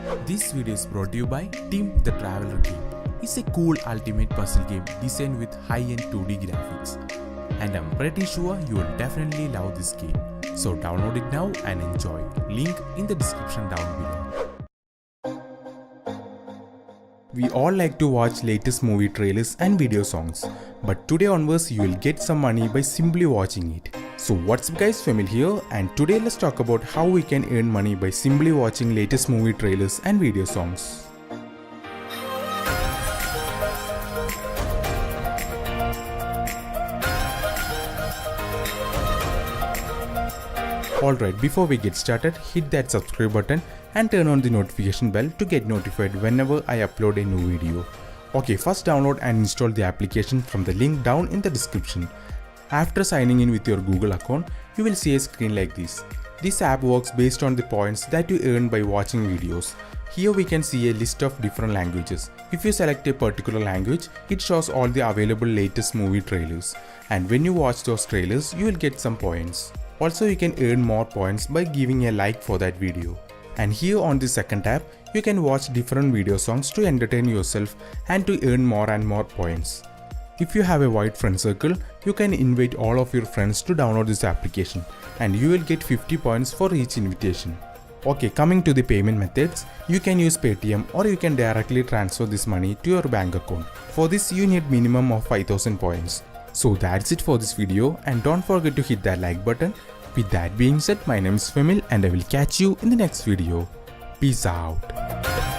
This video is brought to you by Team the Traveler Game. It's a cool ultimate puzzle game designed with high-end 2D graphics. And I'm pretty sure you will definitely love this game. So download it now and enjoy. Link in the description down below. We all like to watch latest movie trailers and video songs. But today onwards you will get some money by simply watching it. So what's up guys, Famil here, and today let's talk about how we can earn money by simply watching latest movie trailers and video songs. Alright, before we get started, hit that subscribe button and turn on the notification bell to get notified whenever I upload a new video. Okay, first download and install the application from the link down in the description. After signing in with your Google account, you will see a screen like this. This app works based on the points that you earn by watching videos. Here we can see a list of different languages. If you select a particular language, it shows all the available latest movie trailers. And when you watch those trailers, you will get some points. Also, you can earn more points by giving a like for that video. And here on the second tab, you can watch different video songs to entertain yourself and to earn more and more points. If you have a wide friend circle, you can invite all of your friends to download this application and you will get 50 points for each invitation. Okay, coming to the payment methods, you can use PayTm or you can directly transfer this money to your bank account. For this you need minimum of 5000 points. So that's it for this video, and don't forget to hit that like button. With that being said, my name is Famil and I will catch you in the next video. Peace out.